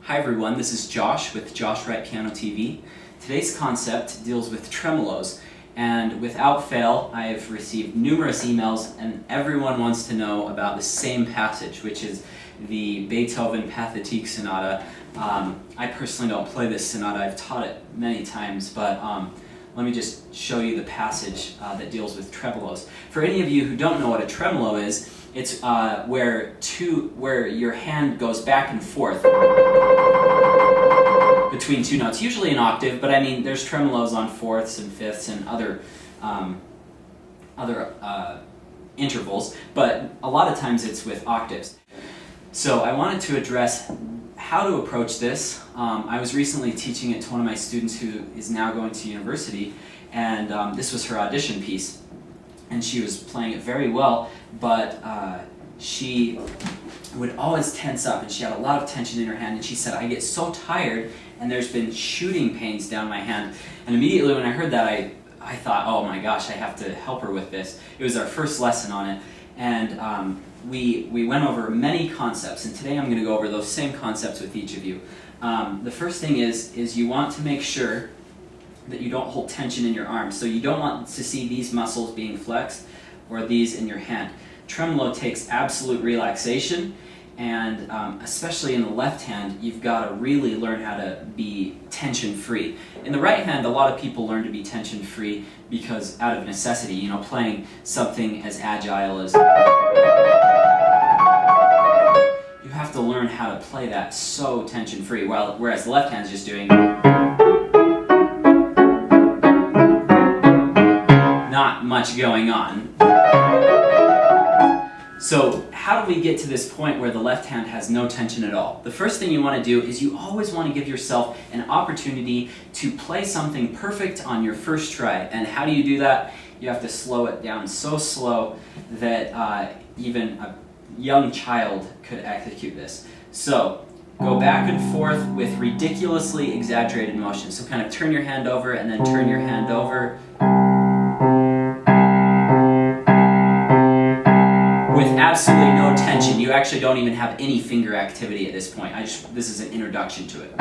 Hi everyone, this is Josh with Wright Piano TV. Today's concept deals with tremolos, and without fail I have received numerous emails and everyone wants to know about the same passage, which is the Beethoven Pathetique Sonata. I personally don't play this sonata, I've taught it many times, but let me just show you the passage that deals with tremolos. For any of you who don't know what a tremolo is, it's where your hand goes back and forth between two notes, usually an octave, but I mean there's tremolos on fourths and fifths and other intervals, but a lot of times it's with octaves. So I wanted to address how to approach this. I was recently teaching it to one of my students who is now going to university, and this was her audition piece. And she was playing it very well, but she would always tense up, and she had a lot of tension in her hand, and she said, I get so tired, and there's been shooting pains down my hand. And immediately when I heard that, I thought, oh my gosh, I have to help her with this. It was our first lesson on it, and we went over many concepts, and today I'm going to go over those same concepts with each of you. The first thing is you want to make sure that you don't hold tension in your arms. So you don't want to see these muscles being flexed or these in your hand. Tremolo takes absolute relaxation, and especially in the left hand, you've got to really learn how to be tension-free. In the right hand, a lot of people learn to be tension-free because out of necessity, you know, playing something as agile as... You have to learn how to play that so tension-free, whereas the left hand's just doing... Not much going on. So how do we get to this point where the left hand has no tension at all? The first thing you want to do is you always want to give yourself an opportunity to play something perfect on your first try. And how do you do that? You have to slow it down so slow that even a young child could execute this. So go back and forth with ridiculously exaggerated motion. So kind of turn your hand over and then turn your hand over. With absolutely no tension. You actually don't even have any finger activity at this point. This is an introduction to it.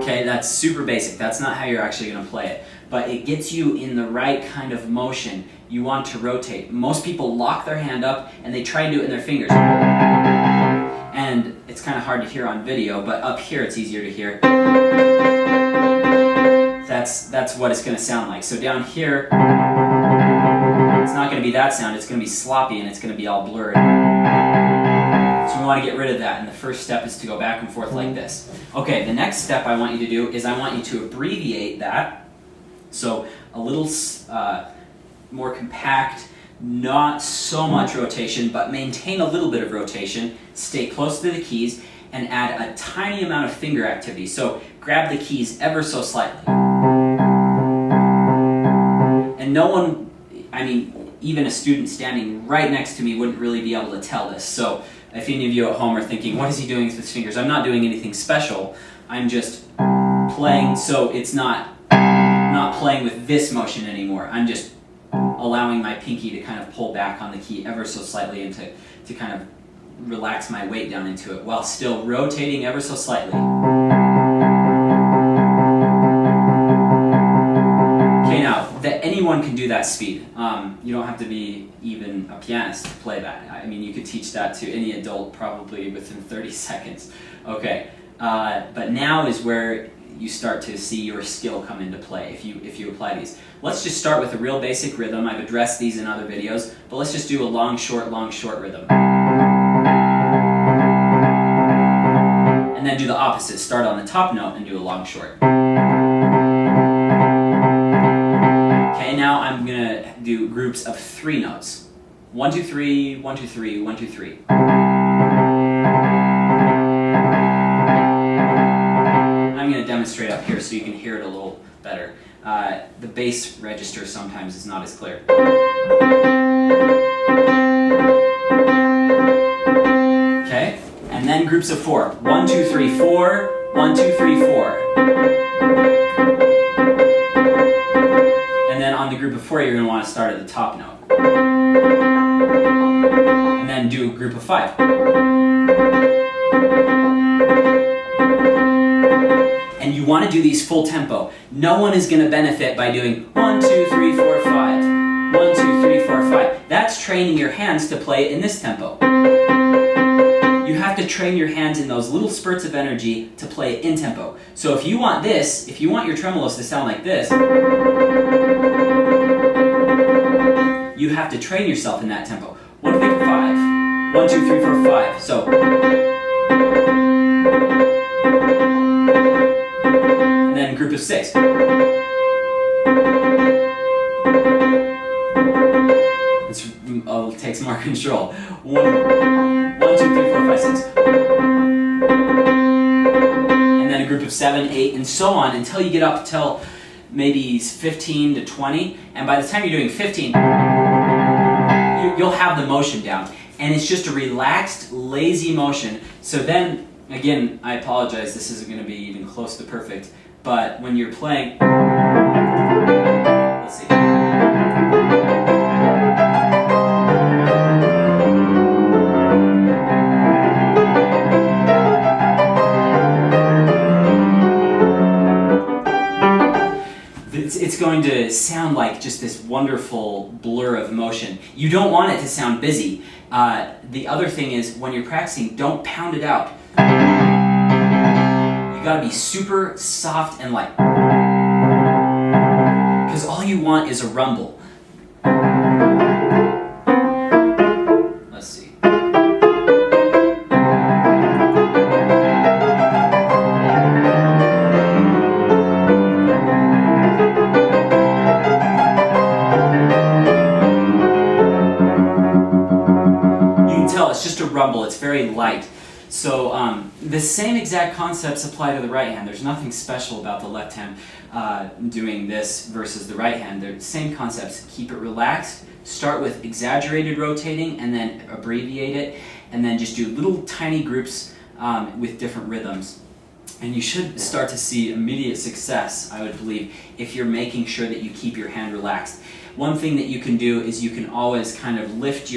Okay, that's super basic. That's not how you're actually going to play it. But it gets you in the right kind of motion. You want to rotate. Most people lock their hand up and they try and do it in their fingers. And it's kind of hard to hear on video, but up here it's easier to hear. That's what it's going to sound like. So down here, it's not going to be that sound, it's going to be sloppy and it's going to be all blurred. So we want to get rid of that, and the first step is to go back and forth like this. Okay, the next step I want you to do is I want you to abbreviate that. So a little more compact, not so much rotation, but maintain a little bit of rotation, stay close to the keys, and add a tiny amount of finger activity. So grab the keys ever so slightly. And no one, I mean, even a student standing right next to me wouldn't really be able to tell this. So if any of you at home are thinking, what is he doing with his fingers? I'm not doing anything special. I'm just playing, so it's not playing with this motion anymore. I'm just allowing my pinky to kind of pull back on the key ever so slightly and to kind of relax my weight down into it while still rotating ever so slightly. Okay, now, anyone can do that speed. You don't have to be even a pianist to play that. I mean, you could teach that to any adult probably within 30 seconds. Okay, but now is where you start to see your skill come into play if you apply these. Let's just start with a real basic rhythm. I've addressed these in other videos, but let's just do a long, short rhythm. And then do the opposite. Start on the top note and do a long, short. Okay, now I'm going to do groups of 3 notes. 1, 2, 3, 1, 2, 3, 1, 2, 3. I'm going to demonstrate up here so you can hear it a little better. The bass register sometimes is not as clear. Okay, and then groups of 4. 1, 2, 3, 4. 1, 2, 3, 4. And then on the group of 4, you're going to want to start at the top note. And then do a group of 5. And you want to do these full tempo. No one is going to benefit by doing 1, 2, 3, 4, 5. 1, 2, 3, 4, 5. That's training your hands to play it in this tempo. You have to train your hands in those little spurts of energy to play it in tempo. So if you want this, if you want your tremolos to sound like this, you have to train yourself in that tempo. 1, 2, 3, 4, 5. 1, 2, 3, 4, 5. So. And then group of 6. It takes more control. 1, 2, 3, 4, 5, 6. And then a group of 7, 8, and so on until you get up till maybe 15 to 20. And by the time you're doing 15, you'll have the motion down. And it's just a relaxed, lazy motion. So then, again, I apologize, this isn't going to be even close to perfect. But when you're playing, let's see. It's going to sound like just this wonderful blur of motion. You don't want it to sound busy. The other thing is, when you're practicing, don't pound it out. You gotta be super soft and light. Because all you want is a rumble. Let's see. It's just a rumble, it's very light. So the same exact concepts apply to the right hand. There's nothing special about the left hand doing this versus the right hand. They're the same concepts. Keep it relaxed, start with exaggerated rotating and then abbreviate it, and then just do little tiny groups with different rhythms. And you should start to see immediate success, I would believe, if you're making sure that you keep your hand relaxed. One thing that you can do is you can always kind of lift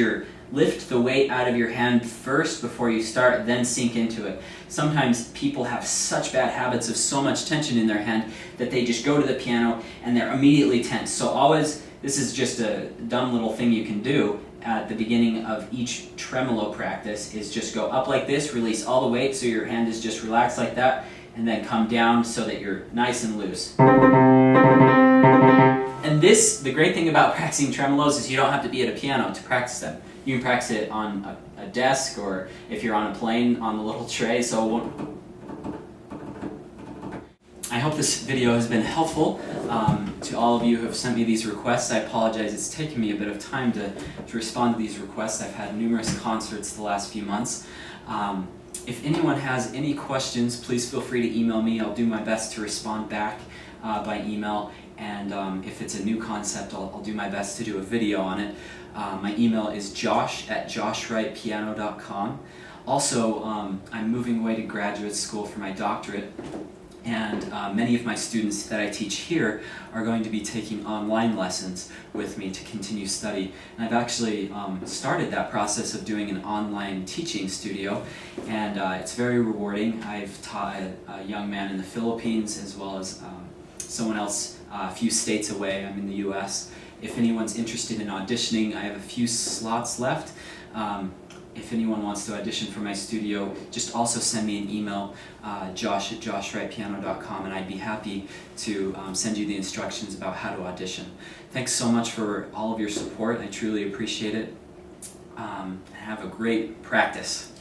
the weight out of your hand first before you start, then sink into it. Sometimes people have such bad habits of so much tension in their hand that they just go to the piano and they're immediately tense. So always, this is just a dumb little thing you can do at the beginning of each tremolo practice, is just go up like this, release all the weight so your hand is just relaxed like that, and then come down so that you're nice and loose. And this, the great thing about practicing tremolos is you don't have to be at a piano to practice them. You can practice it on a desk, or if you're on a plane on the little tray. So I hope this video has been helpful to all of you who have sent me these requests. I apologize, it's taken me a bit of time to respond to these requests. I've had numerous concerts the last few months. If anyone has any questions, please feel free to email me. I'll do my best to respond back by email. And if it's a new concept, I'll do my best to do a video on it. My email is josh@joshwrightpiano.com. Also, I'm moving away to graduate school for my doctorate, and many of my students that I teach here are going to be taking online lessons with me to continue study. And I've actually started that process of doing an online teaching studio, and it's very rewarding. I've taught a young man in the Philippines as well as someone else a few states away. I'm in the US. If anyone's interested in auditioning, I have a few slots left. If anyone wants to audition for my studio, just also send me an email, josh@joshwrightpiano.com, and I'd be happy to send you the instructions about how to audition. Thanks so much for all of your support. I truly appreciate it. Have a great practice.